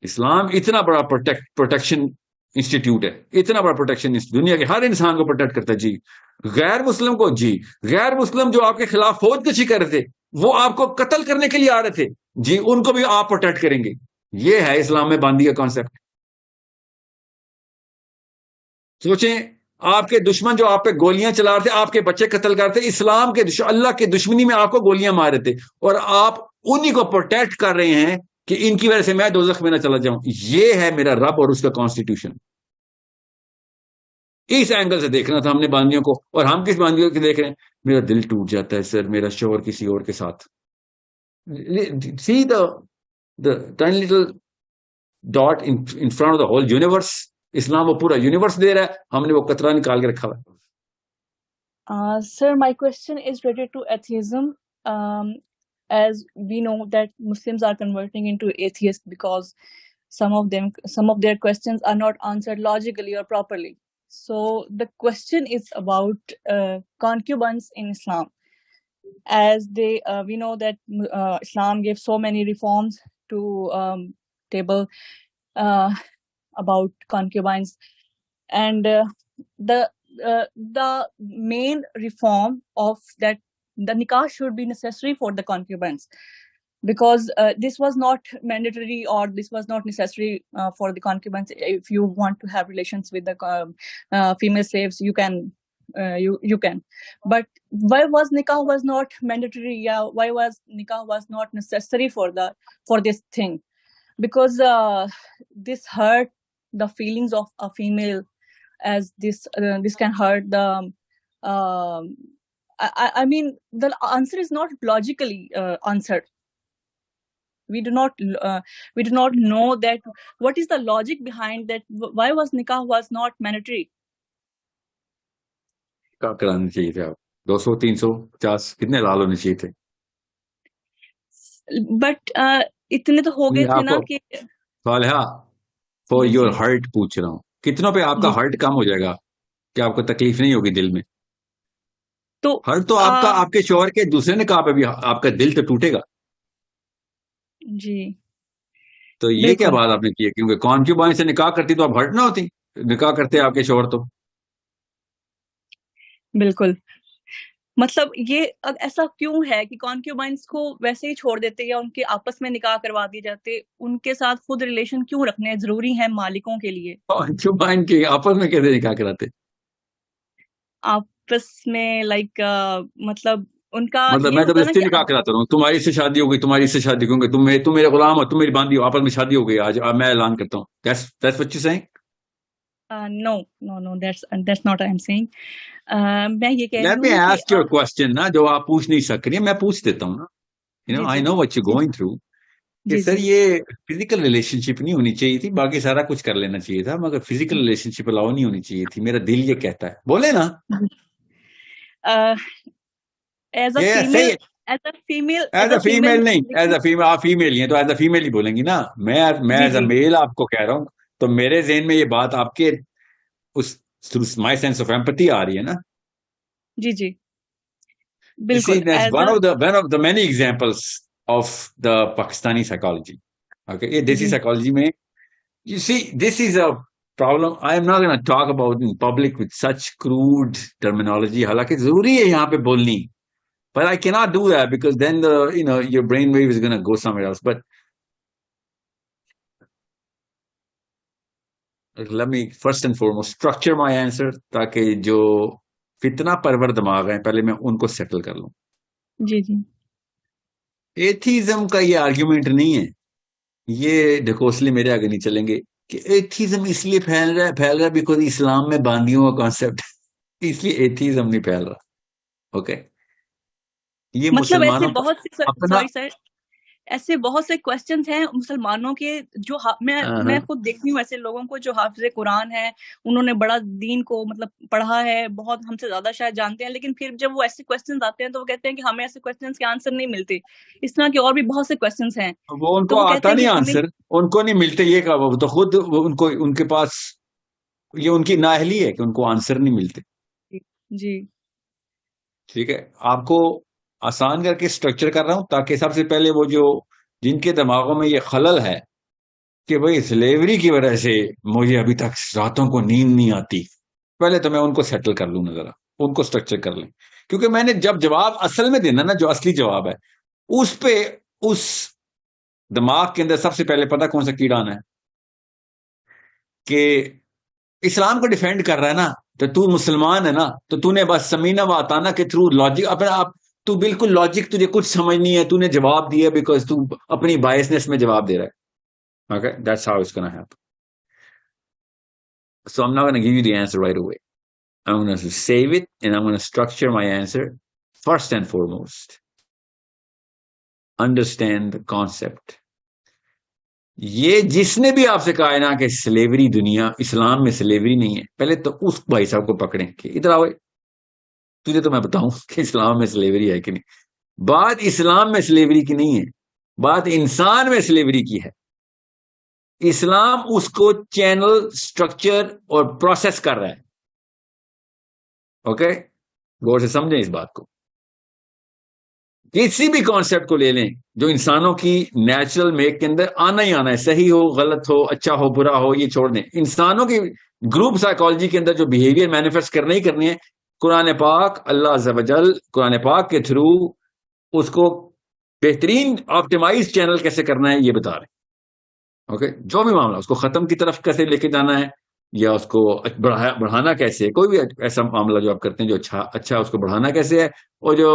اسلام اتنا بڑا protection institute ہے، اتنا بڑا پروٹیکشن، دنیا کے ہر انسان کو پروٹیکٹ کرتا ہے جی. غیر مسلم کو جی، غیر مسلم جو آپ کے خلاف فوج کشی کر رہے تھے، وہ آپ کو قتل کرنے کے لیے آ رہے تھے جی، ان کو بھی آپ پروٹیکٹ کریں گے. یہ ہے اسلام میں باندی کا کانسیپٹ. سوچیں، آپ کے دشمن جو آپ پہ گولیاں چلا رہے تھے، آپ کے بچے قتل کر رہے تھے، اسلام کے اللہ کے دشمنی میں آپ کو گولیاں مار رہے تھے، اور آپ انہی کو پروٹیکٹ کر رہے ہیں کہ ان کی وجہ سے میں دوزخ میں نہ چلا جاؤں. یہ ہے میرا رب اور اس کا کانسٹیٹیوشن. اس اینگل سے دیکھنا تھا ہم نے باندیوں کو. اور ہم کس باندیوں کو دیکھ رہے ہیں؟ میرا دل ٹوٹ جاتا ہے سر، میرا شوہر کسی اور کے ساتھ. سی the tiny little dot in front of the whole universe. اسلام وہ پورا یونیورس دے رہا ہے، ہم نے وہ قطرہ نکال کے رکھا ہوا ہے. Sir, my question is related to atheism. As we know that Muslims are converting into atheists because some of their questions are not answered logically or properly. So the question is about concubines in Islam. As we know that Islam gave so many reforms to table about concubines, and the main reform of that, the nikah should be necessary for the concubines, because this was not mandatory, or this was not necessary for the concubines. If you want to have relations with the female slaves, you can. You can, but why was nikah was not mandatory? Yeah, why was nikah was not necessary for this thing? Because this hurt the feelings of a female, as this can hurt the. I mean, the answer is not logically answered. We do not know that what is the logic behind that. Why was nikah was not mandatory? کیا کرانا چاہیے تھے آپ؟ 200 300 50 کتنے لال ہونے چاہیے تھے؟ But اتنے تو ہو گئے تھے نا کہ صالحہ فور یور ہرٹ پوچھ رہا ہوں، کتنوں پہ آپ کا ہرٹ کم ہو جائے گا کہ آپ کو تکلیف نہیں ہوگی دل میں؟ تو ہرٹ تو آپ کا آپ کے شوہر کے دوسرے نکاح پہ بھی آپ کا دل تو ٹوٹے گا جی. تو یہ کیا بات آپ نے کی ہے؟ کیونکہ کانکیوبائن سے نکاح کرتی تو آپ ہرٹ نہ ہوتی، نکاح کرتے آپ کے شوہر تو. بالکل. مطلب یہ ایسا کیوں ہے کہ کانکیوبائنس کو ویسے ہی چھوڑ دیتے یا ان کے آپس میں نکاح کروا دی جاتے؟ ان کے ساتھ خود ریلیشن کیوں رکھنے ضروری ہیں مالکوں کے لیے؟ کانکیوبائن کے آپس میں کیسے نکاح کراتے؟ آپس میں لائک مطلب ان کا مطلب میں تو رشتے نکاح کراتا ہوں، تمہاری سے شادی ہو گئی، تمہاری سے شادی ہوں گے، تم میرے غلام ہو، تم میری باندھی ہو، آپس میں شادی ہو گئی، آج میں اعلان کرتا ہوں. That's what you're saying? No, that's not what I'm saying. میں یہ کہہ رہی ہوں. Let me ask you a question نا، جو آپ پوچھ نہیں سک رہی، میں پوچھ دیتا ہوں نا. I know what you're going through. کہ سر یہ فزیکل ریلیشن شپ نہیں ہونی چاہیے تھی، باقی سارا کچھ کر لینا چاہیے تھا، مگر فزیکل ریلیشن شپ الاؤ نہیں ہونی چاہیے تھی، میرا دل یہ کہتا ہے. بولے نا. ایز اے فیمیل نہیں، ایز اے فیمیل آپ فیمیل ہی ہیں تو ایز اے فیمیل ہی بولیں گی نا. میں ایز اے میل آپ کو کہہ رہا ہوں، تو میرے ذہن میں یہ بات آپ کے اس مائی سینس آف ایمپتھی آ رہی ہے نا. جی جی بالکل. One of the many examples of the Pakistani psychology. Okay, دیسی سائیکالوجی میں you see this is a problem. I am not going to talk about in public with such crude terminology. حالانکہ ضروری ہے یہاں پہ بولنی، but I cannot do that because then your brain wave is going to go somewhere else. But let me first and foremost structure my answer تاکہ جو فتنہ پرور دماغ ہیں پہلے میں ان کو سیٹل کر لوں. جی جی. ایتھیزم کا یہ آرگیومنٹ نہیں ہے، یہ ڈھکوسلے میرے آگے نہیں چلیں گے کہ ایتھیزم اس لیے پھیل رہا ہے بیکاز اسلام میں باندیوں کا کانسیپٹ، اس لیے ایتھیزم نہیں پھیل رہا. اوکے، یہ مطلب مسلمانوں ایسے بہت سے کوسچنز ہیں مسلمانوں کے جو میں خود دیکھتی ہوں ایسے لوگوں کو جو حافظ قرآن ہے، انہوں نے بڑا دین کو مطلب پڑھا ہے، بہت ہم سے زیادہ شاید جانتے ہیں، لیکن پھر جب وہ ایسے کوسچنز آتے ہیں تو وہ کہتے ہیں کہ ہمیں ایسے کوسچنز کے آنسر نہیں ملتے. اس طرح کے اور بھی بہت سے کوسچنز ہیں، وہ ان کو آتا نہیں آنسر، ان کو نہیں ملتے. یہ کہ وہ تو خود ان کے پاس یہ ان کی نااہلی ہے کہ ان کو آنسر نہیں ملتے. جی ٹھیک ہے، آپ کو آسان کر کے اسٹرکچر کر رہا ہوں تاکہ سب سے پہلے وہ جو جن کے دماغوں میں یہ خلل ہے کہ بھئی سلیوری کی وجہ سے مجھے ابھی تک راتوں کو نیند نہیں آتی، پہلے تو میں ان کو سیٹل کر لوں، ذرا ان کو اسٹرکچر کر لیں، کیونکہ میں نے جب جواب اصل میں دینا نا، جو اصلی جواب ہے اس پہ اس دماغ کے اندر سب سے پہلے پتا کون سا کیڑا آنا ہے کہ اسلام کو ڈیفینڈ کر رہا ہے نا، تو مسلمان ہے نا، تو تو نے بس سمینہ واتانا کے تھرو لاجک اپنا آپ، تو بالکل لاجک تجھے کچھ سمجھ نہیں ہے، تو نے جواب دیا بیکاز تو اپنی بائسنس میں جواب دے رہا ہے. Okay, that's how it's gonna happen. So I'm not gonna give you the answer right away. I'm gonna save it and I'm gonna structure my answer. First and foremost, understand the concept. یہ جس نے بھی آپ سے کہا ہے نا کہ سلیوری دنیا اسلام میں سلیوری نہیں ہے، پہلے تو اس بھائی صاحب کو پکڑیں کہ ادھر آؤ، تجھے تو میں بتاؤں کہ اسلام میں سلیوری ہے کہ نہیں. بات اسلام میں سلیوری کی نہیں ہے، بات انسان میں سلیوری کی ہے. اسلام اس کو چینل، اسٹرکچر اور پروسیس کر رہا ہے. اوکے، غور سے سمجھیں اس بات کو. کسی بھی کانسیپٹ کو لے لیں جو انسانوں کی نیچرل میک کے اندر آنا ہی آنا ہے، صحیح ہو غلط ہو اچھا ہو برا ہو، یہ چھوڑ دیں. انسانوں کی گروپ سائیکالوجی کے اندر جو بیہیویئر مینیفیسٹ کرنے ہی کرنی ہے، قرآن پاک، اللہ عز و جل قرآن پاک کے تھرو اس کو بہترین آپٹیمائز چینل کیسے کرنا ہے یہ بتا رہے ہیں. اوکے، جو بھی معاملہ اس کو ختم کی طرف کیسے لے کے جانا ہے یا اس کو بڑھانا کیسے ہے، کوئی بھی ایسا معاملہ جو آپ کرتے ہیں جو اچھا اس کو بڑھانا کیسے ہے، اور جو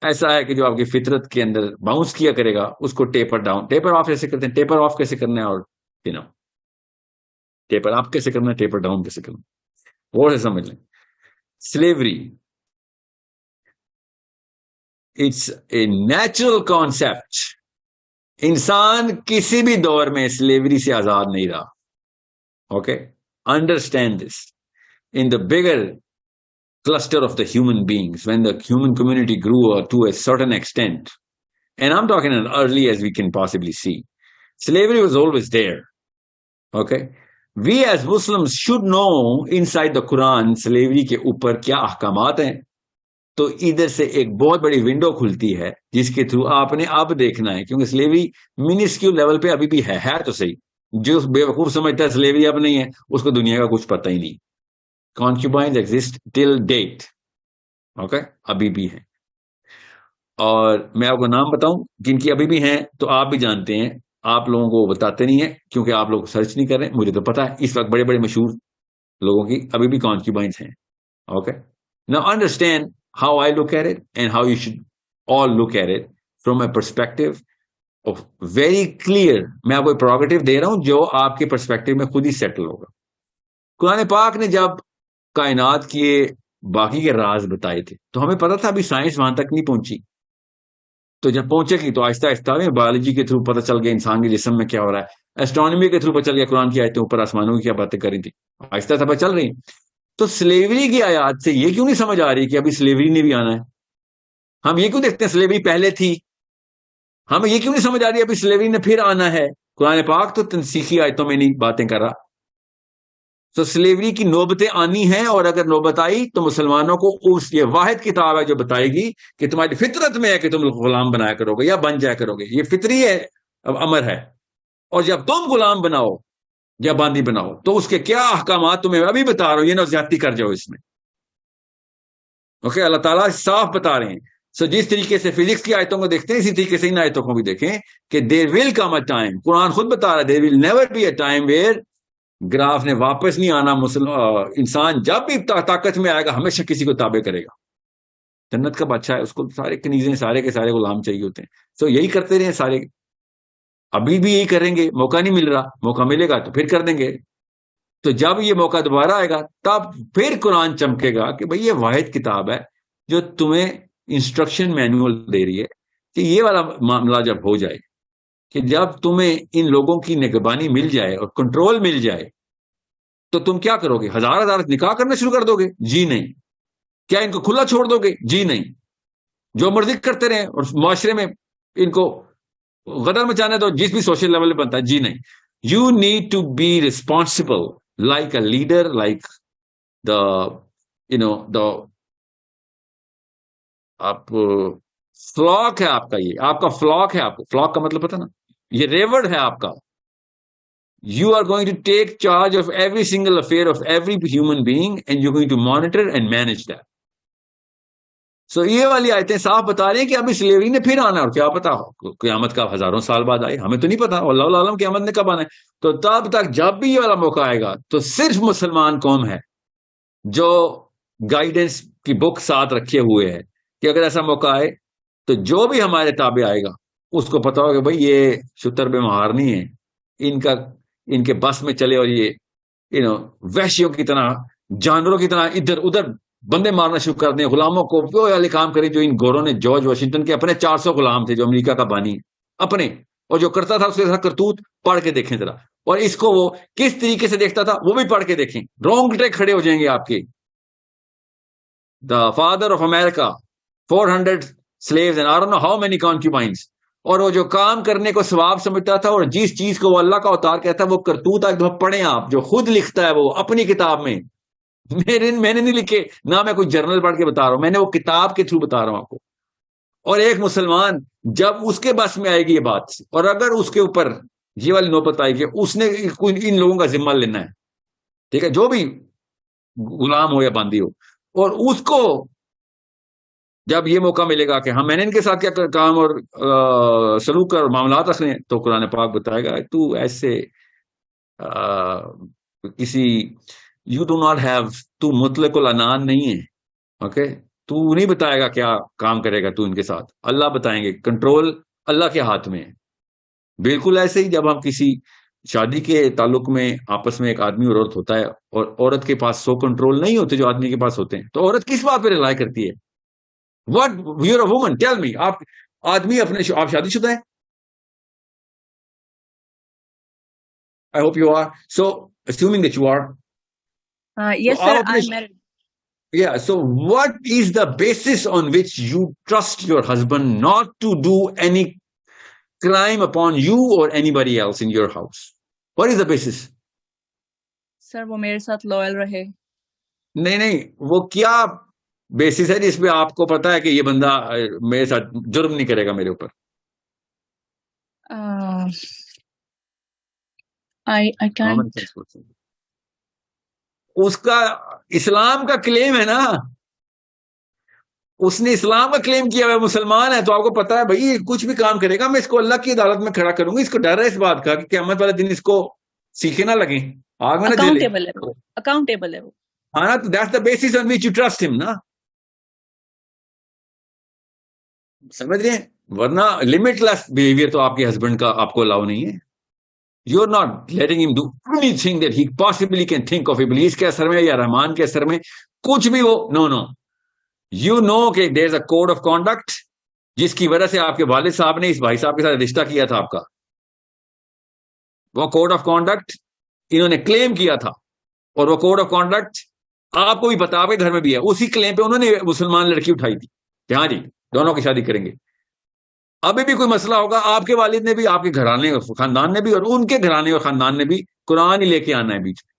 ایسا ہے کہ جو آپ کی فطرت کے اندر باؤنس کیا کرے گا اس کو ٹیپر ڈاؤن، ٹیپر آف ایسے کرتے ہیں. ٹیپر آف کیسے کرنا ہے اور ٹیپر آپ کیسے کرنا ہے، ٹیپر ڈاؤن کیسے کرنا ہے، وہ سے سمجھ لیں. Slavery it's a natural concept. انسان کسی بھی دور میں سلیوری سے آزاد نہیں رہا. Okay, understand this. In the bigger cluster of the human beings, when the human community grew to a certain extent, and I'm talking as early as we can possibly see, slavery was always there. Okay, we as Muslims should know inside the Quran slavery کے اوپر کیا احکامات ہیں. تو ادھر سے ایک بہت بڑی ونڈو کھلتی ہے جس کے تھرو آپ نے اب دیکھنا ہے، کیونکہ سلیوری منسکیول لیول پہ ابھی بھی ہے تو صحیح. جو بے وقوف سمجھتا ہے سلیوری اب نہیں ہے، اس کو دنیا کا کچھ پتہ ہی نہیں. concubines exist till date. Okay, ابھی بھی ہیں. اور میں آپ کو نام بتاؤں جن کی ابھی بھی ہیں تو آپ بھی جانتے ہیں، آپ لوگوں کو بتاتے نہیں ہیں کیونکہ آپ لوگ سرچ نہیں کر رہے. مجھے تو پتا ہے اس وقت بڑے بڑے مشہور لوگوں کی ابھی بھی concubines ہیں. Okay, now understand how I look at it and how you should all look at it from a perspective of very clear. میں آپ کو پروگریٹو دے رہا ہوں جو آپ کے پرسپیکٹو میں خود ہی سیٹل ہوگا. قرآن پاک نے جب کائنات کے باقی کے راز بتائے تھے تو ہمیں پتا تھا ابھی سائنس وہاں تک نہیں پہنچی. تو جب پہنچے گی تو آہستہ آہستہ بایولوجی کے تھرو پتہ چل گیا انسان کے جسم میں کیا ہو رہا ہے. ایسٹرونومی کے تھرو پتہ چل گیا قرآن کی آیتیں اوپر آسمانوں کی کیا باتیں کری تھی، آہستہ آہستہ پتہ چل رہی. تو سلیوری کی آیات سے یہ کیوں نہیں سمجھ آ رہی کہ ابھی سلیوری نے بھی آنا ہے؟ ہم یہ کیوں دیکھتے ہیں سلیوری پہلے تھی، ہمیں یہ کیوں نہیں سمجھ آ رہی ابھی سلیوری نے پھر آنا ہے؟ قرآن پاک تو تنسیخی آیتوں میں نہیں باتیں کر رہا. تو سلیوری کی نوبتیں آنی ہیں، اور اگر نوبت آئی تو مسلمانوں کو اس یہ واحد کتاب ہے جو بتائے گی کہ تمہاری فطرت میں ہے کہ تم غلام بنایا کرو گے یا بن جایا کرو گے. یہ فطری ہے، اب امر ہے. اور جب تم غلام بناؤ یا باندی بناؤ تو اس کے کیا احکامات تمہیں ابھی بتا رہا ہوں، یہ نہ زیادتی کر جاؤ اس میں. اوکے، اللہ تعالیٰ صاف بتا رہے ہیں. سو جس طریقے سے فزکس کی آیتوں کو دیکھتے ہیں اسی طریقے سے ان آیتوں کو بھی دیکھیں کہ دیر ول کم اے ٹائم. قرآن خود بتا رہا ہے there will never be a time where گراف نے واپس نہیں آنا. انسان جب بھی طاقت میں آئے گا ہمیشہ کسی کو تابع کرے گا. جنت کا بادشاہ ہے، اس کو سارے کنیزیں سارے کے سارے غلام چاہیے ہوتے ہیں. سو یہی کرتے رہے سارے، ابھی بھی یہی کریں گے. موقع نہیں مل رہا، موقع ملے گا تو پھر کر دیں گے. تو جب یہ موقع دوبارہ آئے گا تب پھر قرآن چمکے گا کہ بھئی یہ واحد کتاب ہے جو تمہیں انسٹرکشن مینول دے رہی ہے کہ یہ والا معاملہ جب ہو جائے کہ جب تمہیں ان لوگوں کی نگہبانی مل جائے اور کنٹرول مل جائے تو تم کیا کرو گے؟ ہزار نکاح کرنا شروع کر دو گے؟ جی نہیں. کیا ان کو کھلا چھوڑ دو گے؟ جی نہیں. جو مرضی کرتے رہیں اور معاشرے میں ان کو غدر مچانے دو جس بھی سوشل لیول پہ بنتا ہے؟ جی نہیں. You need to be responsible like a leader, like the the آپ فلاک ہے آپ کا، یہ آپ کا فلاک ہے. آپ کو فلاک کا مطلب پتا نا، یہ ریورڈ ہے آپ کا. You are going to take charge of every single affair of every human being and you're going to monitor and manage that. So یہ والی آیتیں صاف بتا رہے ہیں کہ اب اس سلیوری نے پھر آنا, اور کیا پتا قیامت کا ہزاروں سال بعد آئے, ہمیں تو نہیں پتا, اللہ عالم قیامت نے کب آنا ہے. تو تب تک جب بھی یہ والا موقع آئے گا تو صرف مسلمان قوم ہے جو گائیڈنس کی بک ساتھ رکھے ہوئے ہے کہ اگر ایسا موقع آئے تو جو بھی ہمارے تابع آئے گا اس کو پتا ہوگا کہ بھائی یہ شتر بے مہار نہیں ہے, ان کے بس میں چلے اور یہ وحشیوں کی طرح, جانوروں کی طرح ادھر ادھر بندے مارنا شروع کر دیں, غلاموں کو وہ والے کام کریں جو ان گوروں نے, جارج واشنگٹن کے اپنے 400 غلام تھے جو امریکہ کا بانی اپنے, اور جو کرتا تھا اس کے ساتھ کرتوت پڑھ کے دیکھیں ذرا, اور اس کو وہ کس طریقے سے دیکھتا تھا وہ بھی پڑھ کے دیکھیں, رونگٹے کھڑے ہو جائیں گے آپ کے. The father of America, 400 slaves and I don't know how many concubines, اور وہ جو کام کرنے کو ثواب سمجھتا تھا, اور جس چیز کو وہ اللہ کا اوتار کہتا ہے وہ کرتوت ایک دفعہ پڑھیں آپ, جو خود لکھتا ہے وہ اپنی کتاب میں, میں نے نہیں لکھے, نہ میں کوئی جرنل پڑھ کے بتا رہا ہوں, میں نے وہ کتاب کے تھرو بتا رہا ہوں آپ کو. اور ایک مسلمان جب اس کے بس میں آئے گی یہ بات, اور اگر اس کے اوپر یہ والی نوبت آئے گی اس نے ان لوگوں کا ذمہ لینا ہے, ٹھیک ہے, جو بھی غلام ہو یا باندی ہو, اور اس کو جب یہ موقع ملے گا کہ ہاں میں نے ان کے ساتھ کیا کام اور سلوک کر معاملات رکھنے, تو قرآن پاک بتائے گا تو ایسے کسی یو ڈو ناٹ ہیو, تو مطلق العنان نہیں ہے, اوکے, تو نہیں بتائے گا کیا کام کرے گا تو ان کے ساتھ, اللہ بتائیں گے, کنٹرول اللہ کے ہاتھ میں ہے. بالکل ایسے ہی جب ہم کسی شادی کے تعلق میں آپس میں ایک آدمی اور عورت ہوتا ہے, اور عورت کے پاس 100 کنٹرول نہیں ہوتے جو آدمی کے پاس ہوتے ہیں, تو عورت کس بات پہ رلائی کرتی ہے؟ What, you're a woman, tell me, آپ آدمی آپ شادی شدہ ہیں؟ I hope you are. So, assuming that you are. Yes, sir, I'm married. Yeah, so what is the basis on which you trust your husband not to do any crime upon you or anybody else in your house? What is the basis? Sir, وہ میرے ساتھ loyal رہے. نہیں, وہ کیا basis ہے جس پہ آپ کو پتا ہے کہ یہ بندہ میرے ساتھ جرم نہیں کرے گا میرے اوپر؟ I can't. اس کا اسلام کا کلیم ہے نا, اس نے اسلام کا کلیم کیا ہے, مسلمان ہے, تو آپ کو پتا ہے بھائی کچھ بھی کام کرے گا میں اس کو اللہ کی عدالت میں کھڑا کروں گا, اس کو ڈر ہے اس بات کا کہ قیامت والے دن اس کو سیکھے نہ لگیں, آگ میں نہ جلے. اکاؤنٹیبل ہے وہ. ہاں, تو that's the basis on which you trust ہم نا, سمجھ رہے ہیں؟ ورنہ لمٹ لیس بہیویئر تو آپ کے ہسبینڈ کا آپ کو الاؤ نہیں ہے. یو آر ناٹ لیٹنگ ہم do any thing that he possibly can think of. ابلیس کے اثر میں یا رحمان کے اثر میں کچھ بھی وہ نو. یو نو کہ دیر از اے کوڈ آف کانڈکٹ جس کی وجہ سے آپ کے والد صاحب نے اس بھائی صاحب کے ساتھ رشتہ کیا تھا آپ کا. وہ کوڈ آف کانڈکٹ انہوں نے کلیم کیا تھا, اور وہ کوڈ آف کانڈکٹ آپ کو بھی پتا, آپ کے گھر میں بھی ہے. اسی کلیم پہ انہوں نے مسلمان لڑکی اٹھائی تھی کہ ہاں جی دونوں کی شادی کریں گے. ابھی بھی کوئی مسئلہ ہوگا, آپ کے والد نے بھی, آپ کے گھرانے اور خاندان نے بھی, اور ان کے گھرانے اور خاندان نے بھی قرآن ہی لے کے آنا ہے بیچ میں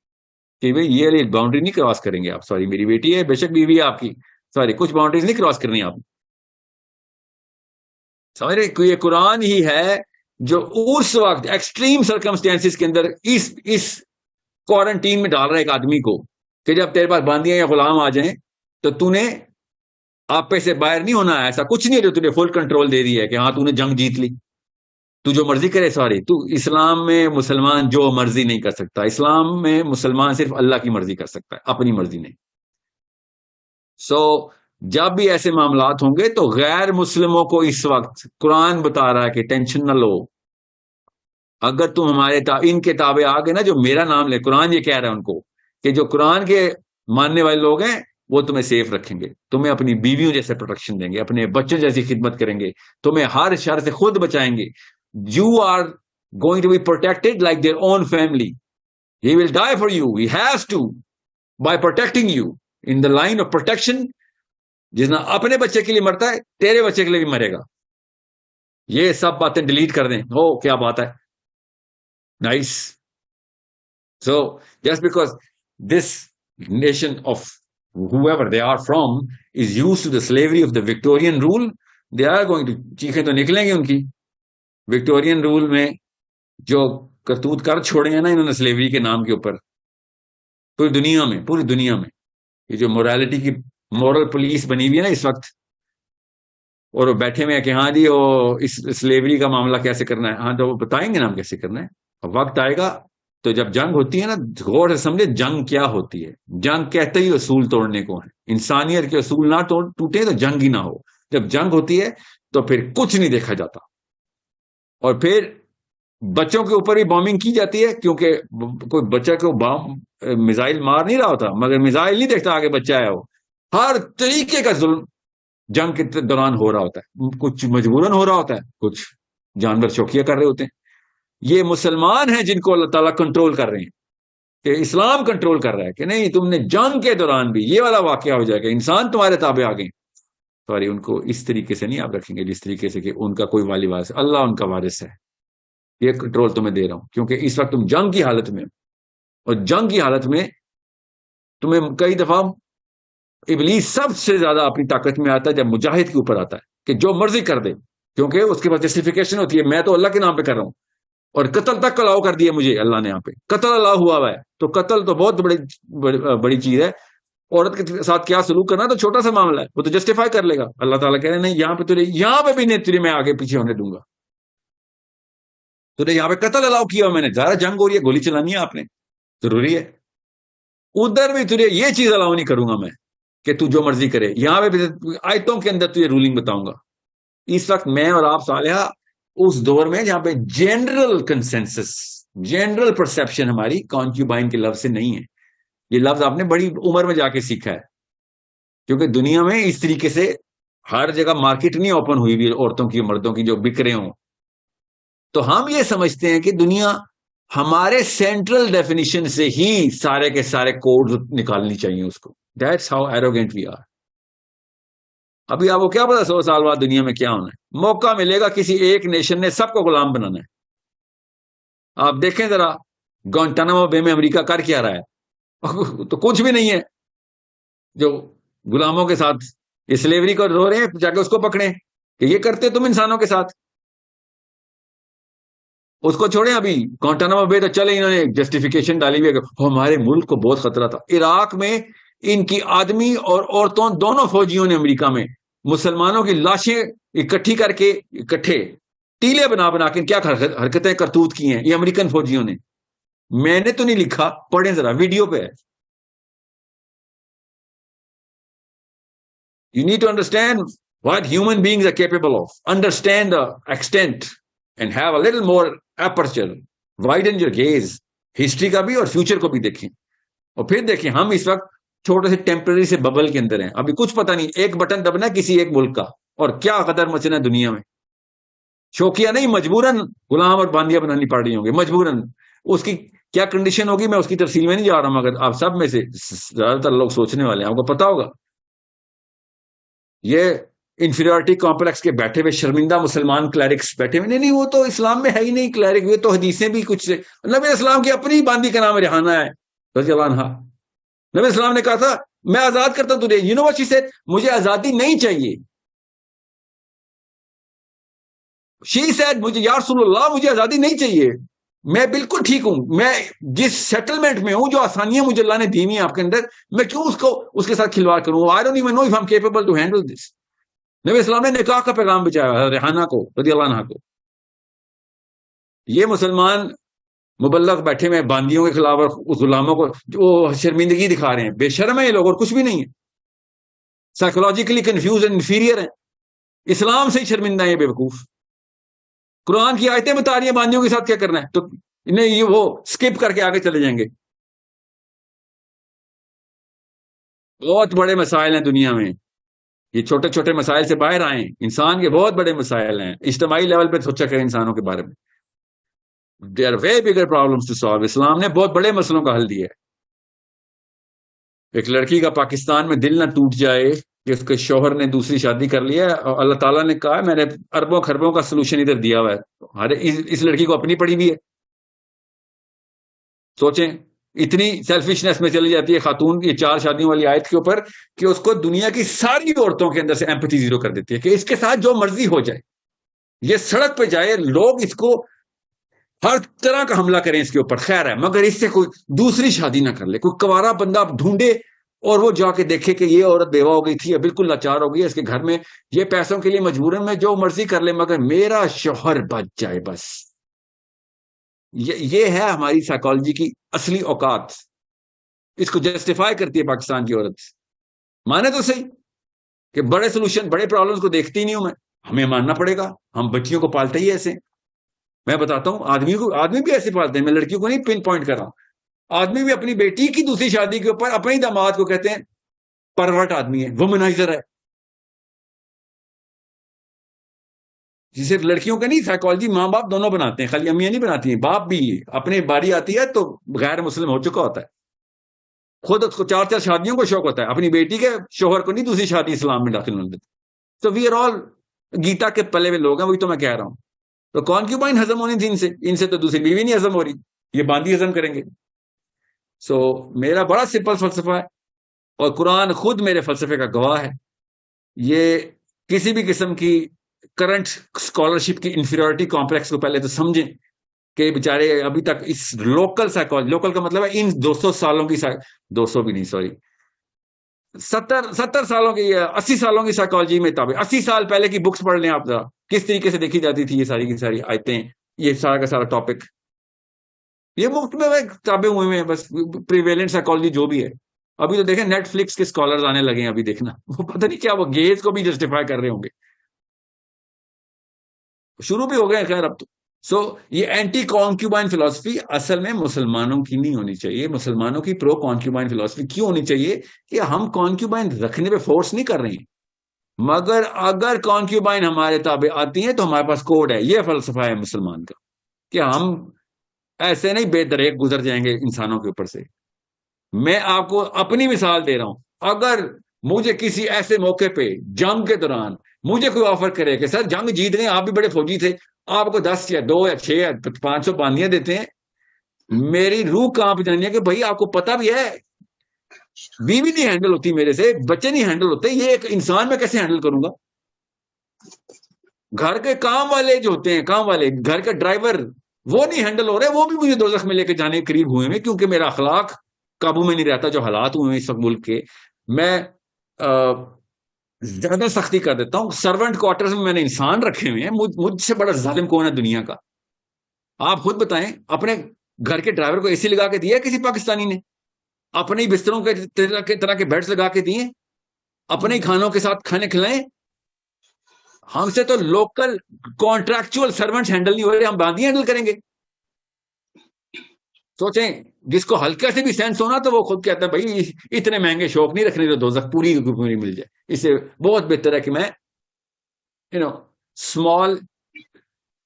کہ بھائی یہ باؤنڈری نہیں کراس کریں گے آپ. سوری, میری بیٹی ہے, بے شک بیوی ہے آپ کی, سوری, کچھ باؤنڈریز نہیں کراس کرنی آپ. سمجھ رہے, یہ قرآن ہی ہے جو اس وقت ایکسٹریم سرکمسٹینسز کے اندر اس کوارنٹین میں ڈال رہا ہے ایک آدمی کو کہ جب تیرے پاس باندیاں یا غلام آ جائیں تو تو نے آپ پہ سے باہر نہیں ہونا ہے. ایسا کچھ نہیں ہے جو تجھے فل کنٹرول دے دی ہے کہ ہاں تو نے جنگ جیت لی, تو جو مرضی کرے. سوری, تو اسلام میں مسلمان جو مرضی نہیں کر سکتا. اسلام میں مسلمان صرف اللہ کی مرضی کر سکتا ہے, اپنی مرضی نہیں. سو جب بھی ایسے معاملات ہوں گے تو غیر مسلموں کو اس وقت قرآن بتا رہا ہے کہ ٹینشن نہ لو, اگر تم ہمارے ان کے تابع آ گئے نا, جو میرا نام لے, قرآن یہ کہہ رہا ہے ان کو کہ جو قرآن کے ماننے والے لوگ ہیں وہ تمہیں سیف رکھیں گے, تمہیں اپنی بیویوں جیسے پروٹیکشن دیں گے, اپنے بچوں جیسی خدمت کریں گے, تمہیں ہر شر سے خود بچائیں گے. You are going to be protected like their own family. He will die for you, he has to, by protecting you in the line of protection. جتنا اپنے بچے کے لیے مرتا ہے تیرے بچے کے لیے بھی مرے گا. یہ سب باتیں ڈیلیٹ کر دیں. او کیا بات ہے, nice. So just because this nation of whoever they are from is used to the slavery of the Victorian rule, they are going to چیخیں تو نکلیں گے ان کی. وکٹورین رول میں جو کرتوت کر چھوڑے ہیں نا انہوں نے سلیوری کے نام کے اوپر پوری دنیا میں یہ جو مورالٹی کی مورل پولیس بنی ہوئی ہے نا اس وقت، اور وہ بیٹھے ہوئے ہیں کہ ہاں جی وہ اس سلیوری کا معاملہ کیسے کرنا ہے، ہاں تو وہ بتائیں گے نا ہم کیسے کرنا ہے، وقت آئے گا تو جب جنگ ہوتی ہے نا غور سے سمجھے جنگ کیا ہوتی ہے. جنگ کہتے ہی اصول توڑنے کو ہے، انسانیت کے اصول نہ ٹوٹے تو جنگ ہی نہ ہو. جب جنگ ہوتی ہے تو پھر کچھ نہیں دیکھا جاتا، اور پھر بچوں کے اوپر بھی بامبنگ کی جاتی ہے کیونکہ کوئی بچہ کو میزائل مار نہیں رہا ہوتا، مگر میزائل نہیں دیکھتا آگے بچہ ہے، وہ ہر طریقے کا ظلم جنگ کے دوران ہو رہا ہوتا ہے، کچھ مجبوراً ہو رہا ہوتا ہے، کچھ جانور شوخیہ کر رہے ہوتے ہیں. یہ مسلمان ہیں جن کو اللہ تعالیٰ کنٹرول کر رہے ہیں، کہ اسلام کنٹرول کر رہا ہے کہ نہیں تم نے جنگ کے دوران بھی یہ والا واقعہ ہو جائے گا، انسان تمہارے تابع آ گئے. سوری، ان کو اس طریقے سے نہیں آپ رکھیں گے جس طریقے سے کہ ان کا کوئی والی وارث، اللہ ان کا وارث ہے. یہ کنٹرول تمہیں دے رہا ہوں کیونکہ اس وقت تم جنگ کی حالت میں، اور جنگ کی حالت میں تمہیں کئی دفعہ ابلیس سب سے زیادہ اپنی طاقت میں آتا ہے جب مجاہد کے اوپر آتا ہے کہ جو مرضی کر دے، کیونکہ اس کے پاس جسٹیفیکیشن ہوتی ہے میں تو اللہ کے نام پہ کر رہا ہوں، اور قتل تک الاؤ کر دیا مجھے اللہ نے. یہاں پہ قتل الاؤ ہوا ہے، تو قتل تو بہت بڑی چیز ہے. عورت کے ساتھ کیا سلوک کرنا تو چھوٹا سا معاملہ ہے، وہ تو جسٹیفائی کر لے گا. اللہ تعالیٰ کہہ رہے ہیں نہیں یہاں پہ بھی نہیں تجھے میں آگے پیچھے ہونے دوں گا. تو یہاں پہ قتل الاؤ کیا میں نے، زیادہ جنگ ہو رہی ہے، گولی چلانی ہے آپ نے، ضروری ہے. ادھر بھی تجھے یہ چیز الاؤ نہیں کروں گا میں کہ تو جو مرضی کرے. یہاں پہ بھی آیتوں کے اندر تجھے رولنگ بتاؤں گا. اس وقت میں اور آپ صالحہ اس دور میں جہاں پہ جنرل کنسنسس، جنرل پرسپشن ہماری کانکیوبائن کے لفظ سے نہیں ہے. یہ لفظ آپ نے بڑی عمر میں جا کے سیکھا ہے، کیونکہ دنیا میں اس طریقے سے ہر جگہ مارکیٹ نہیں اوپن ہوئی بھی عورتوں کی مردوں کی جو بک رہے ہوں. تو ہم یہ سمجھتے ہیں کہ دنیا ہمارے سینٹرل ڈیفینیشن سے ہی سارے کے سارے کوڈ نکالنی چاہیے اس کو. That's how arrogant we are. ابھی آپ کو کیا پتا 100 سال بعد دنیا میں کیا ہونا ہے؟ موقع ملے گا کسی ایک نیشن نے سب کو غلام بنانا ہے. آپ دیکھیں ذرا گوانٹانامو بے میں امریکہ کر کیا رہا ہے؟ تو کچھ بھی نہیں ہے. جو غلاموں کے ساتھ یہ سلیوری کو رو رہے ہیں، جا کے اس کو پکڑیں کہ یہ کرتے تم انسانوں کے ساتھ. اس کو چھوڑیں. ابھی گوانٹانامو بے تو چلے انہوں نے جسٹیفیکیشن ڈالی ہوئی ہے کہ ہمارے ملک کو بہت خطرہ تھا. عراق میں ان کی آدمی اور عورتوں دونوں فوجیوں نے امریکہ میں مسلمانوں کی لاشیں اکٹھی کر کے اکٹھے ٹیلے بنا کے کیا حرکتیں کرتوت کی ہیں یہ امریکن فوجیوں نے. میں نے تو نہیں لکھا، پڑھیں ذرا، ویڈیو پہ ہے. You need to understand what human beings are capable of. Understand the extent and have a little more aperture. Widen your gaze. History کا بھی اور فیوچر کو بھی دیکھیں، اور پھر دیکھیں ہم اس وقت چھوٹے سے ٹیمپرری سے ببل کے اندر ہیں. ابھی کچھ پتہ نہیں، ایک بٹن دبنا کسی ایک ملک کا اور کیا قدر مچنا دنیا میں. شوقیہ نہیں، مجبوراً غلام اور باندیاں بنانی پڑ رہی ہوں گی مجبوراً. اس کی کیا کنڈیشن ہوگی میں اس کی تفصیل میں نہیں جا رہا ہوں، مگر آپ سب میں سے زیادہ تر لوگ سوچنے والے ہیں، آپ کو پتا ہوگا. یہ انفیریورٹی کمپلیکس کے بیٹھے ہوئے شرمندہ مسلمان کلیرکس بیٹھے ہوئے، نہیں وہ تو اسلام میں ہے ہی نہیں کلیرک، یہ تو حدیثیں بھی کچھ سے. نبی اسلام کی اپنی باندی کا نام ریحانہ ہے رضی اللہ عنہا. نبی اسلام نے کہا تھا میں آزاد کرتا ہوں تجھے. You know what she said? مجھے آزادی نہیں چاہیے. شی سیڈ مجھے یا رسول اللہ مجھے آزادی نہیں چاہیے، میں بالکل ٹھیک ہوں، میں جس سیٹلمنٹ میں ہوں، جو آسانیاں مجھے اللہ نے دی ہیں آپ کے اندر، میں کیوں اس کے ساتھ کھلواڑ کروں؟ I don't even know if I'm capable to handle this. نبی اسلام نے نکاح کا پیغام بچایا ریحانہ کو رضی اللہ عنہ کو. یہ مسلمان مبلغ بیٹھے ہوئے باندیوں کے خلاف اور غلاموں کو وہ شرمندگی دکھا رہے ہیں. بے شرم ہے یہ لوگ اور کچھ بھی نہیں ہے. سائیکولوجیکلی کنفیوز اینڈ انفیریئر ہیں. اسلام سے ہی شرمندہ ہیں یہ بے وقوف. قرآن کی آیتیں بتا رہی ہیں باندیوں کے ساتھ کیا کرنا ہے، تو انہیں یہ وہ سکپ کر کے آگے چلے جائیں گے. بہت بڑے مسائل ہیں دنیا میں، یہ چھوٹے چھوٹے مسائل سے باہر آئیں. انسان کے بہت بڑے مسائل ہیں. اجتماعی لیول پہ سوچا کریں انسانوں کے بارے میں. There are way bigger problems to solve. اسلام نے بہت بڑے مسئلوں کا حل دیا ہے. ایک لڑکی کا پاکستان میں دل نہ ٹوٹ جائے کہ اس کے شوہر نے دوسری شادی کر لی ہے، اور اللہ تعالیٰ نے کہا میں نے اربوں خربوں کا سلوشن ادھر دیا ہوا ہے. اس لڑکی کو اپنی پڑی بھی ہے. سوچیں اتنی سیلفشنس میں چلی جاتی ہے خاتون یہ 4 شادیوں والی آیت کے اوپر کہ اس کو دنیا کی ساری عورتوں کے اندر سے ایمپتھی زیرو کر دیتی ہے کہ اس کے ساتھ جو مرضی ہو جائے، یہ سڑک پہ جائے لوگ اس کو ہر طرح کا حملہ کریں اس کے اوپر، خیر ہے، مگر اس سے کوئی دوسری شادی نہ کر لے. کوئی کنوارا بندہ ڈھونڈے اور وہ جا کے دیکھے کہ یہ عورت بیوہ ہو گئی تھی یا بالکل لاچار ہو گئی ہے اس کے گھر میں، یہ پیسوں کے لیے مجبوراً میں جو مرضی کر لے مگر میرا شوہر بچ جائے بس. یہ ہے ہماری سائیکالوجی کی اصلی اوقات. اس کو جسٹیفائی کرتی ہے پاکستان کی عورت. مانے تو صحیح کہ بڑے سولوشن، بڑے پرابلمس کو دیکھتی نہیں ہوں میں، ہمیں ماننا پڑے گا، ہم بچیوں کو پالتے ہی ایسے. میں بتاتا ہوں، آدمی بھی ایسے پالتے ہیں، میں لڑکیوں کو نہیں پن پوائنٹ کر رہا ہوں. آدمی بھی اپنی بیٹی کی دوسری شادی کے اوپر اپنے داماد کو کہتے ہیں پرورٹ آدمی ہے، وومنائزر ہے. صرف لڑکیوں کے نہیں، سائیکالوجی ماں باپ دونوں بناتے ہیں، خالی امیاں نہیں بناتی ہیں، باپ بھی. اپنے باری آتی ہے تو غیر مسلم ہو چکا ہوتا ہے، خود اس کو 4 شادیوں کو شوق ہوتا ہے، اپنی بیٹی کے شوہر کو نہیں دوسری شادی اسلام میں داخل ہونے دیتے. تو وی آر آل گیتا کے پلے ہوئے لوگ ہیں، وہی تو میں کہہ رہا ہوں. تو کانکیوبائن ہضم ہونی تھی ان سے تو دوسری بیوی نہیں ہضم ہو رہی، یہ باندی ہضم کریں گے. سو میرا بڑا سمپل فلسفہ ہے اور قرآن خود میرے فلسفے کا گواہ ہے. یہ کسی بھی قسم کی کرنٹ اسکالرشپ کی انفیریورٹی کمپلیکس کو پہلے تو سمجھیں کہ بیچارے ابھی تک اس لوکل سائیکالوجی، لوکل کا مطلب ہے ان 200 سالوں کی 200 بھی نہیں، سوری، 70 سالوں کی، 80 سالوں کی سائیکالوجی میں تابع. 80 سال پہلے کی بکس پڑھ لیں آپ ذرا، کس طریقے سے دیکھی جاتی تھی یہ ساری کی ساری آیتیں، یہ سارا کا سارا ٹاپک. یہ مفت میں تابع ہوئے ہیں بس، پریویلنٹ سائیکالوجی جو بھی ہے. ابھی تو دیکھیں نیٹ فلکس کے اسکالرز آنے لگے ہیں، ابھی دیکھنا وہ پتہ نہیں کیا وہ گیز کو بھی جسٹیفائی کر رہے ہوں گے، شروع بھی ہو گئے خیر اب تو. سو یہ اینٹی کانکیوبائن فلسفی اصل میں مسلمانوں کی نہیں ہونی چاہیے. مسلمانوں کی پرو کانکیوبائن فلسفی کیوں ہونی چاہیے کہ ہم کانکیوبائن رکھنے پہ فورس نہیں کر رہے ہیں، مگر اگر کانکیوبائن ہمارے تابع آتی ہیں تو ہمارے پاس کوڈ ہے. یہ فلسفہ ہے مسلمان کا کہ ہم ایسے نہیں بے دریک گزر جائیں گے انسانوں کے اوپر سے. میں آپ کو اپنی مثال دے رہا ہوں، اگر مجھے کسی ایسے موقع پہ جنگ کے دوران مجھے کوئی آفر کرے کہ سر جنگ جیت گئے، آپ بھی بڑے فوجی تھے، آپ کو 10 یا 2 یا 6 یا 500 باندیاں دیتے ہیں، میری روح کانپ جانی ہے کہ بھائی آپ کو پتا بھی ہے بیوی نہیں ہینڈل ہوتی میرے سے، بچے نہیں ہینڈل ہوتے، یہ ایک انسان میں کیسے ہینڈل کروں گا. گھر کے کام والے جو ہوتے ہیں، کام والے، گھر کا ڈرائیور، وہ نہیں ہینڈل ہو رہے، وہ بھی مجھے دوزخ میں لے کے جانے کے قریب ہوئے ہیں کیونکہ میرا اخلاق قابو میں نہیں رہتا. جو حالات ہوئے ہیں اس وقت ملک کے، میں زیادہ سختی کر دیتا ہوں. سرونٹ کوارٹرز میں نے انسان رکھے ہوئے ہیں، مجھ سے بڑا ظالم کون ہے دنیا کا؟ آپ خود بتائیں. اپنے گھر کے ڈرائیور کو اے سی لگا کے دیا کسی پاکستانی نے؟ اپنے ہی بستروں کے طرح کے بیڈز لگا کے دیے؟ اپنے ہی کھانوں کے ساتھ کھانے کھلائیں؟ ہم سے تو لوکل کانٹریکچوئل سرونٹس ہینڈل نہیں ہو رہے، ہم باندھی ہینڈل کریں گے؟ سوچیں، جس کو ہلکا سے بھی سینس ہونا تو وہ خود کہتا ہے بھائی اتنے مہنگے شوق نہیں رکھنے جو دوزخ پوری مل جائے، اس سے بہت بہتر ہے کہ میں اسمال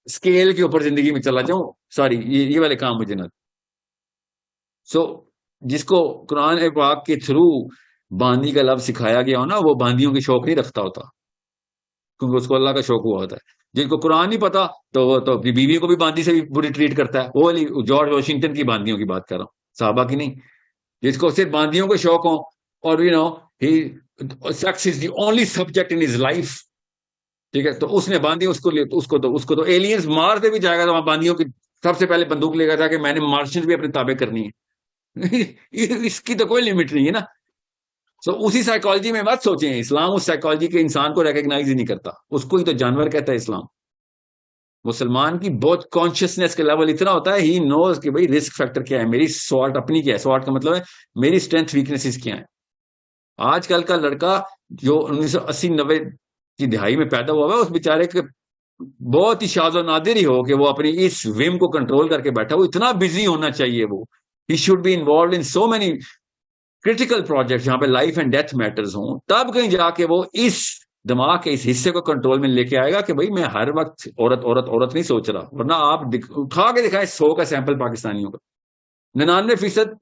اسکیل کے اوپر زندگی میں چلا جاؤں. سوری، یہ والے کام مجھے نہ. سو جس کو قرآن پاک کے تھرو باندی کا لفظ سکھایا گیا ہو نا، وہ باندیوں کی شوق نہیں رکھتا ہوتا کیونکہ اس کو اللہ کا شوق ہوا ہوتا ہے. جن کو قرآن نہیں پتا تو وہ تو بیوی کو بھی باندی سے بھی بری ٹریٹ کرتا ہے. وہ جارج واشنگٹن کی باندیوں کی بات کر رہا ہوں، صحابہ کی نہیں. جس کو صرف باندیوں کے شوق ہوں اور sex is the only subject in his life, ٹھیک ہے، تو اس نے باندھی اس کو تو ایلینز مار دے بھی جائے گا. تو وہاں باندیوں کی سب سے پہلے بندوق لے گا تھا کہ میں نے مارشنز بھی اپنے تابع کرنی ہے. اس کی تو کوئی لمٹ نہیں ہے نا. سو اسی سائیکالوجی میں مت سوچیں، اسلام اس سائیکالوجی کے انسان کو ریکگنائز ہی نہیں کرتا، اس کو ہی تو جانور کہتا ہے اسلام. مسلمان کی بہت کانشیسنیس کے لیول اتنا ہوتا ہے، ہی نوز کہ بھائی رسک فیکٹر کیا ہے، میری سوالٹ اپنی کیا ہے. سوالٹ کا مطلب ہے میری اسٹرینتھ ویکنیسز کیا ہیں. آج کل کا لڑکا جو 1980-90 کی دہائی میں پیدا ہوا ہے، اس بیچارے کے بہت ہی شاذ و نادر ہی ہو کہ وہ اپنی اس ویم کو کنٹرول کر کے بیٹھا. وہ اتنا بزی ہونا چاہیے، وہ he should be involved in so many critical project جہاں پہ لائف اینڈ ڈیتھ میٹرز ہوں، تب کہیں جا کے وہ اس دماغ کے اس حصے کو کنٹرول میں لے کے آئے گا کہ بھائی میں ہر وقت عورت عورت عورت نہیں سوچ رہا. ورنہ آپ اٹھا کے دکھائیں 100 کا سیمپل پاکستانیوں کا، 99%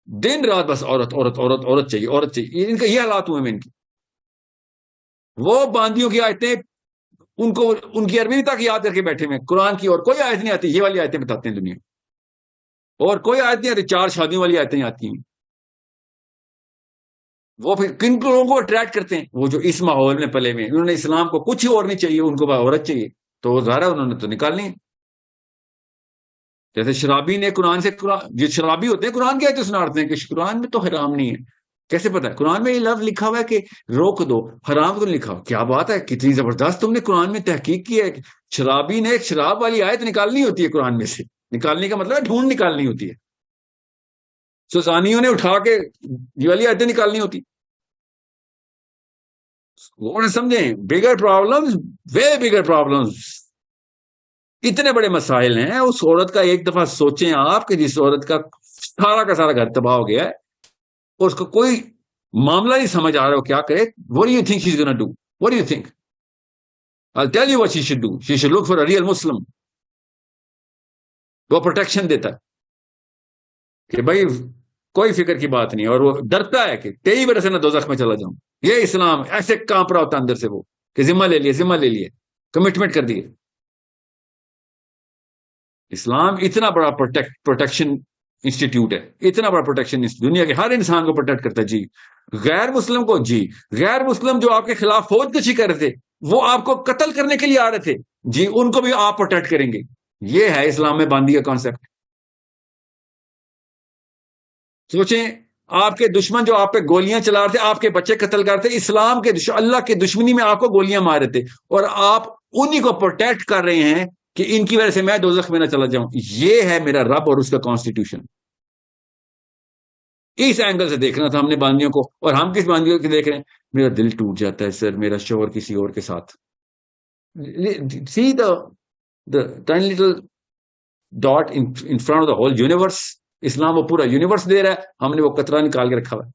دن رات بس عورت عورت عورت عورت چاہیے، عورت چاہیے. ان کا یہ حالات ہوئے ہیں ان کی. وہ باندیوں کی آیتیں ان کی عربی تک یاد کر کے بیٹھے ہوئے، قرآن کی اور کوئی آیت نہیں آتی. یہ والی آیتیں بتاتے ہیں دنیا، اور کوئی آیت نہیں آتی. 4 شادیوں والی آیتیں آتی ہیں. وہ پھر کن لوگوں کو اٹریکٹ کرتے ہیں؟ وہ جو اس ماحول میں پلے ہوئے، انہوں نے اسلام کو کچھ ہی اور نہیں چاہیے، ان کو عورت چاہیے، تو ظاہر ہے انہوں نے تو نکالنی ہے. جیسے شرابی نے قرآن سے جو شرابی ہوتے ہیں قرآن کی آیتیں سناتے ہیں کہ قرآن میں تو حرام نہیں ہے. کیسے پتا ہے؟ قرآن میں یہ لفظ لکھا ہوا ہے کہ روک دو, حرام تو نہیں لکھا ہوا. کیا بات ہے, کتنی زبردست تم نے قرآن میں تحقیق کی ہے. شرابی نے ایک شراب والی آیت نکالنی ہوتی ہے قرآن میں سے. نکالنے کا مطلب ہے ڈھونڈ نکالنی ہوتی ہے. سوسانیوں نے اٹھا کے یہ والی آیتیں نکالنی ہوتی. وہ سمجھیں بگر پرابلمز, وے بگر پرابلمز, اتنے بڑے مسائل ہیں. اس عورت کا ایک دفعہ سوچیں آپ کہ جس عورت کا سارا گھر تباہ ہو گیا ہے اور اس کو کوئی معاملہ نہیں سمجھ آ رہا ہو کیا کرے. What do you think she's gonna do? What do you think? I'll tell you what she should do. She should look for a real Muslim. وہ پروٹیکشن دیتا ہے کہ بھائی کوئی فکر کی بات نہیں, اور وہ ڈرتا ہے کہ 23 برس میں دوزخ میں چلا جاؤں. یہ اسلام ایسے کانپ رہا ہوتا اندر سے وہ کہ ذمہ لے لیے کمٹمنٹ کر دیے. اسلام اتنا بڑا پروٹیکشن انسٹیٹیوٹ ہے, اتنا بڑا پروٹیکشن, دنیا کے ہر انسان کو پروٹیکٹ کرتا ہے. جی غیر مسلم کو, جی غیر مسلم جو آپ کے خلاف فوج کشی کر رہے تھے, وہ آپ کو قتل کرنے کے لیے آ رہے تھے, جی ان کو بھی آپ پروٹیکٹ کریں گے. یہ ہے اسلام میں باندھی کا کانسیپٹ. سوچیں آپ کے دشمن جو آپ پہ گولیاں چلا رہے تھے, آپ کے بچے قتل کر رہے تھے, اسلام کے اللہ کے دشمنی میں آپ کو گولیاں مار رہے تھے, اور آپ انہی کو پروٹیکٹ کر رہے ہیں کہ ان کی وجہ سے میں دوزخ میں نہ چلا جاؤں. یہ ہے میرا رب اور اس کا کانسٹیٹیوشن. اس اینگل سے دیکھنا تھا ہم نے باندیوں کو. اور ہم کس باندیوں کو دیکھ رہے ہیں؟ میرا دل ٹوٹ جاتا ہے سر, میرا شوہر کسی اور کے ساتھ. سی the tiny little dot in front of the whole universe. اسلام وہ پورا یونیورس دے رہا ہے, ہم نے وہ قطرہ نکال کے رکھا ہوا ہے.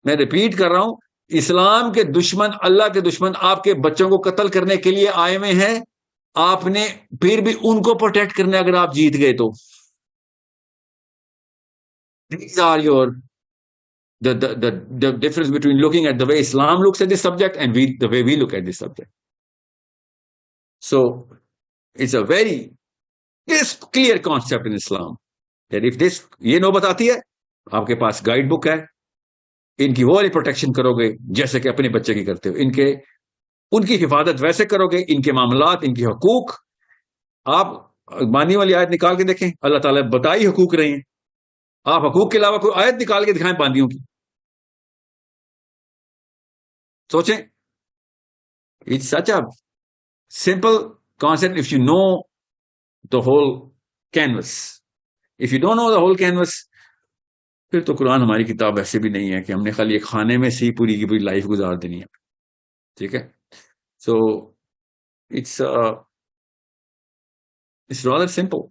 میں ریپیٹ کر رہا ہوں, اسلام کے دشمن, اللہ کے دشمن آپ کے بچوں کو قتل کرنے کے لیے آئے ہوئے ہیں. آپ نے پھر بھی ان کو پروٹیکٹ کرنا اگر آپ جیت گئے تو. These are the difference between looking at the way Islam looks at this subject and the way we look at this subject. So it's a very clear concept in Islam that if this, یہ نوبت آتی ہے, آپ کے پاس guide book ہے, ان کی وہ والی پروٹیکشن کرو گے جیسے کہ اپنے بچے کی کرتے ہو. ان کی حفاظت ویسے کرو گے, ان کے معاملات, ان کے حقوق. آپ بانی والی آیت نکال کے دیکھیں, اللہ تعالیٰ بتائی حقوق رہے ہیں. آپ حقوق کے علاوہ کوئی آیت نکال کے دکھائیں باندیوں کی. سوچیں, it's such a simple concept if you know the whole canvas. If you don't know the whole canvas, پھر تو قرآن ہماری کتاب ایسے بھی نہیں ہے کہ ہم نے خالی ایک خانے میں سے پوری کی پوری لائف گزار دینی ہے. ٹھیک ہے, سو it's rather simple.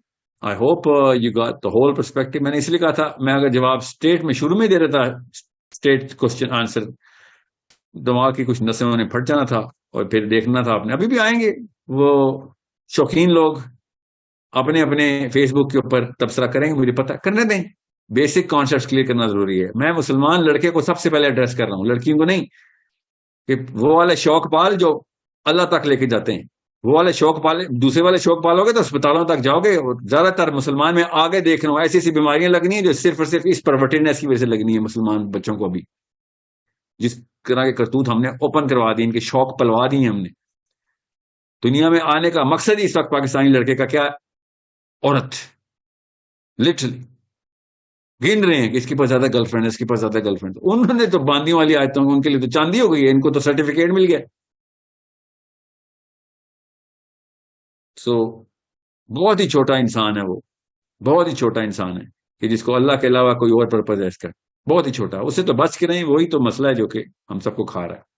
I hope you got the whole perspective. میں نے اس لیے کہا تھا, میں اگر جواب اسٹیٹ میں شروع میں دے رہا تھا, اسٹیٹ کوشچن آنسر, دماغ کی کچھ نسوں نے پھٹ جانا تھا اور پھر دیکھنا تھا آپ نے. ابھی بھی آئیں گے وہ شوقین لوگ, اپنے فیس بک کے اوپر تبصرہ کریں گے, مجھے پتا, کرنے دیں. بیسک کانسیپٹ کلیئر کرنا ضروری ہے. میں مسلمان لڑکے کو سب سے پہلے ایڈریس کر رہا ہوں, لڑکیوں کو نہیں. کہ وہ والے شوق پال جو اللہ تک لے کے جاتے ہیں, وہ والے شوق پالے, دوسرے والے شوق پالو گے تو اسپتالوں تک جاؤ گے. اور زیادہ تر مسلمان میں آگے دیکھ رہا ہوں ایسی ایسی بیماریاں لگنی ہیں جو صرف اور صرف اس پرورٹیڈنس کی وجہ سے لگنی ہے مسلمان بچوں کو. ابھی جس طرح کے کرتوت ہم نے اوپن کروا دی, ان کے شوق پلوا دی ہیں ہم نے. دنیا میں آنے کا مقصد ہی اس وقت پاکستانی لڑکے کا کیا, عورت. لٹرلی گن رہے ہیں کہ اس کے پاس زیادہ گرل فرینڈ ہے, اس کے پاس زیادہ گرل فرینڈ. انہوں نے تو باندیوں والی آیتوں, ان کے لیے تو چاندی ہو گئی ہے, ان کو تو سرٹیفکیٹ مل گیا. سو بہت ہی چھوٹا انسان ہے وہ, بہت ہی چھوٹا انسان ہے کہ جس کو اللہ کے علاوہ کوئی اور پرپز ہے اس کا, بہت ہی چھوٹا. اس سے تو بچ کے نہیں, وہی تو مسئلہ ہے جو کہ ہم سب کو کھا رہا ہے.